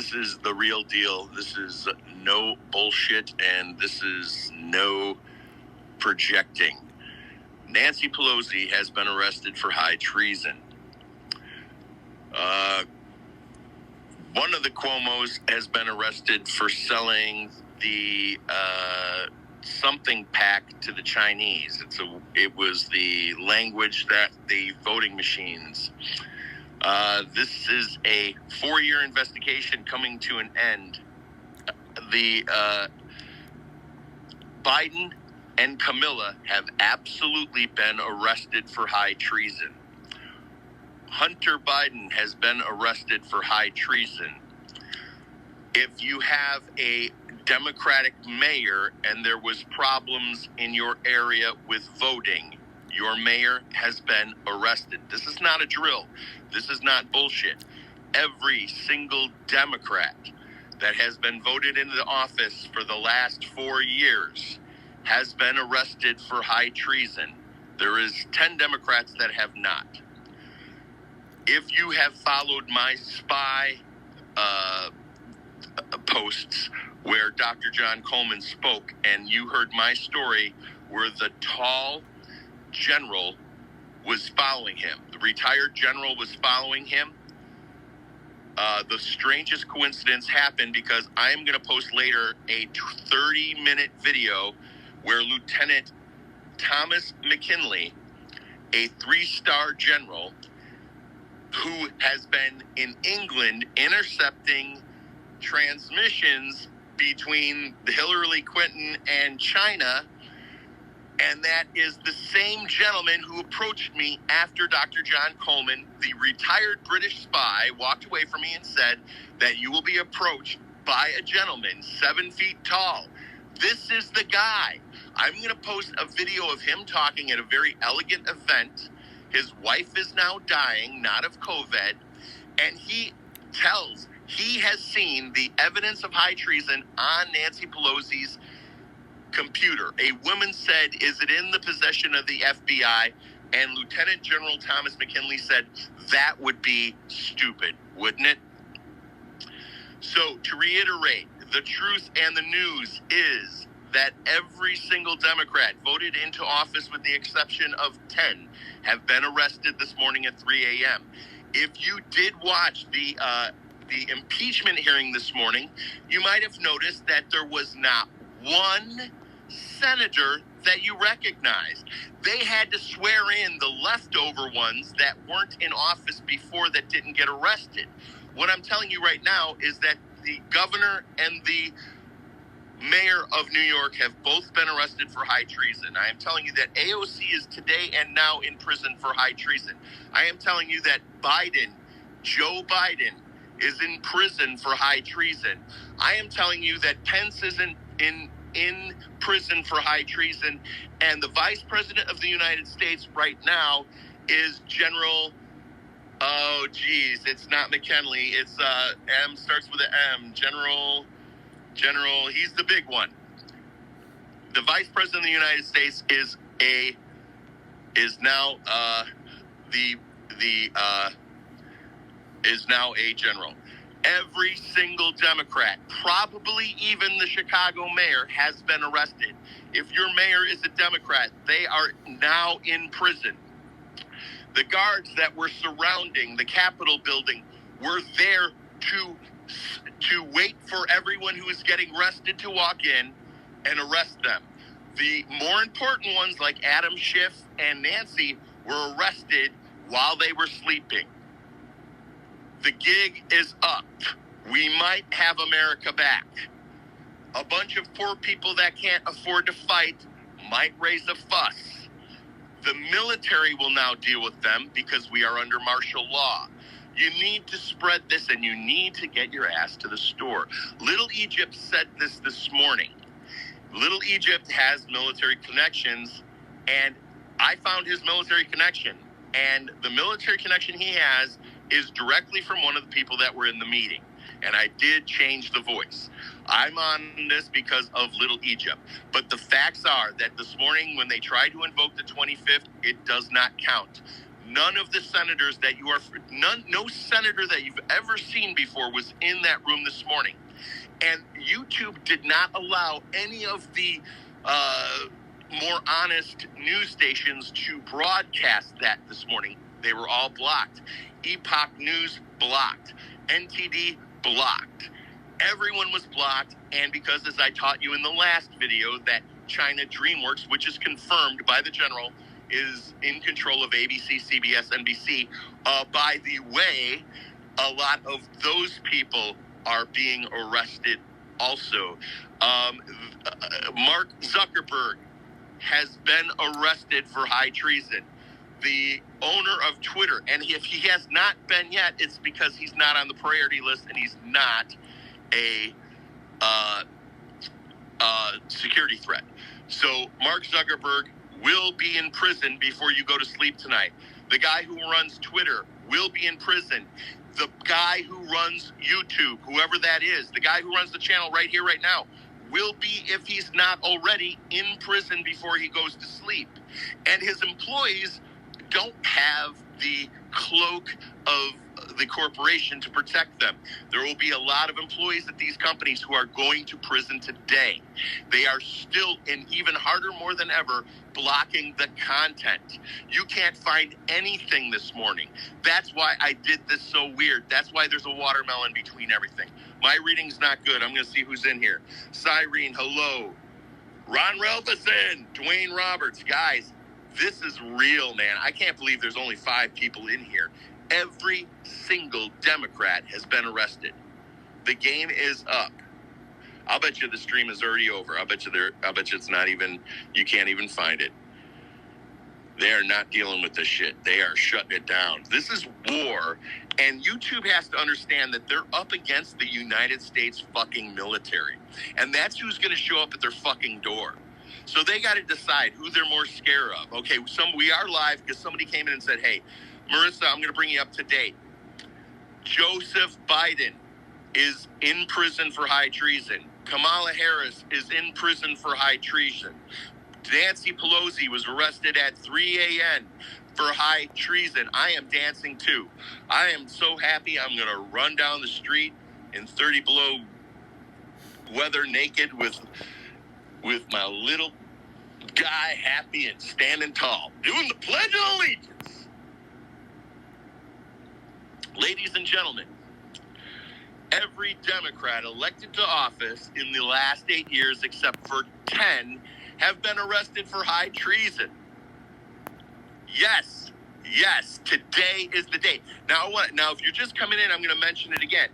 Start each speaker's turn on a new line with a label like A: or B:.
A: This is the real deal. This is no bullshit, and this is no projecting. Nancy Pelosi has been arrested for high treason. One of the Cuomos has been arrested for selling the something pack to the Chinese. It was the language that the voting machines. This is a 4-year investigation coming to an end. The Biden and Camilla have absolutely been arrested for high treason. Hunter Biden has been arrested for high treason. If you have a Democratic mayor and there was problems in your area with voting, your mayor has been arrested. This is not a drill. This is not bullshit. Every single Democrat that has been voted into the office for the last 4 years has been arrested for high treason. There is 10 Democrats that have not. If you have followed my spy posts where Dr. John Coleman spoke and you heard my story where the tall general was following him, the retired general was following him, the strangest coincidence happened because I am going to post later a 30-minute video where Lieutenant Thomas McKinley, a 3-star general who has been in England intercepting transmissions between Hillary Clinton and China, and that is the same gentleman who approached me after Dr. John Coleman, the retired British spy, walked away from me and said that you will be approached by a gentleman 7 feet tall. This is the guy. I'm going to post a video of him talking at a very elegant event. His wife is now dying, not of COVID, and he tells he has seen the evidence of high treason on Nancy Pelosi's computer. A woman said, "Is it in the possession of the FBI?" And Lieutenant General Thomas McKinley said, "That would be stupid, wouldn't it?" So to reiterate, the truth and the news is that every single Democrat voted into office, with the exception of 10, have been arrested this morning at 3 a.m. If you did watch the impeachment hearing this morning, you might have noticed that there was not one senator that you recognized. They had to swear in the leftover ones that weren't in office before that didn't get arrested. What I'm telling you right now is that the governor and the mayor of New York have both been arrested for high treason. I am telling you that AOC is today and now in prison for high treason. I am telling you that Joe Biden, is in prison for high treason. I am telling you that Pence is in prison for high treason, and the vice president of the United States right now is General, oh geez, it's not McKinley, it's M, starts with an M, General, he's the big one. The vice president of the United States is now a general. Every single Democrat, probably even the Chicago mayor, has been arrested. If your mayor is a Democrat, they are now in prison. The guards that were surrounding the Capitol building were there to wait for everyone who is getting arrested to walk in and arrest them. The more important ones, like Adam Schiff and Nancy, were arrested while they were sleeping. The gig is up. We might have America back. A bunch of poor people that can't afford to fight might raise a fuss. The military will now deal with them because we are under martial law. You need to spread this, and you need to get your ass to the store. Little Egypt said this morning. Little Egypt has military connections, and I found his military connection. And the military connection he has is directly from one of the people that were in the meeting. And I did change the voice. I'm on this because of Little Egypt. But the facts are that this morning when they tried to invoke the 25th, it does not count. None of the senators that you are, no senator that you've ever seen before was in that room this morning. And YouTube did not allow any of the more honest news stations to broadcast that this morning. They were all blocked. Epoch News blocked. NTD blocked. Everyone was blocked. And because, as I taught you in the last video, that China DreamWorks, which is confirmed by the general, is in control of ABC, CBS, NBC. By the way, a lot of those people are being arrested also. Mark Zuckerberg has been arrested for high treason. The owner of Twitter, and if he has not been yet, it's because he's not on the priority list and he's not a security threat. So Mark Zuckerberg will be in prison before you go to sleep tonight. The guy who runs Twitter will be in prison. The guy who runs YouTube, whoever that is, the guy who runs the channel right here, right now, will be, if he's not already, in prison before he goes to sleep. And his employees don't have the cloak of the corporation to protect them. There will be a lot of employees at these companies who are going to prison today. They are still, and even harder more than ever, blocking the content. You can't find anything this morning. That's why I did this so weird. That's why there's a watermelon between everything. My reading's not good. I'm going to see who's in here. Cyrene, hello. Ron Relfison, Dwayne Roberts. Guys, this is real, man. I can't believe there's only 5 people in here. Every single Democrat has been arrested. The game is up. I'll bet you the stream is already over. I'll bet you it's not even, you can't even find it. They are not dealing with this shit. They are shutting it down. This is war, and YouTube has to understand that they're up against the United States fucking military, and that's who's going to show up at their fucking door. So they got to decide who they're more scared of. Okay, we are live because somebody came in and said, hey, Marissa, I'm going to bring you up to date. Joseph Biden is in prison for high treason. Kamala Harris is in prison for high treason. Nancy Pelosi was arrested at 3 a.m. for high treason. I am dancing too. I am so happy I'm going to run down the street in 30 below weather naked with my little guy happy and standing tall, doing the Pledge of Allegiance. Ladies and gentlemen, every Democrat elected to office in the last 8 years, except for 10, have been arrested for high treason. Yes, today is the day. Now if you're just coming in, I'm going to mention it again.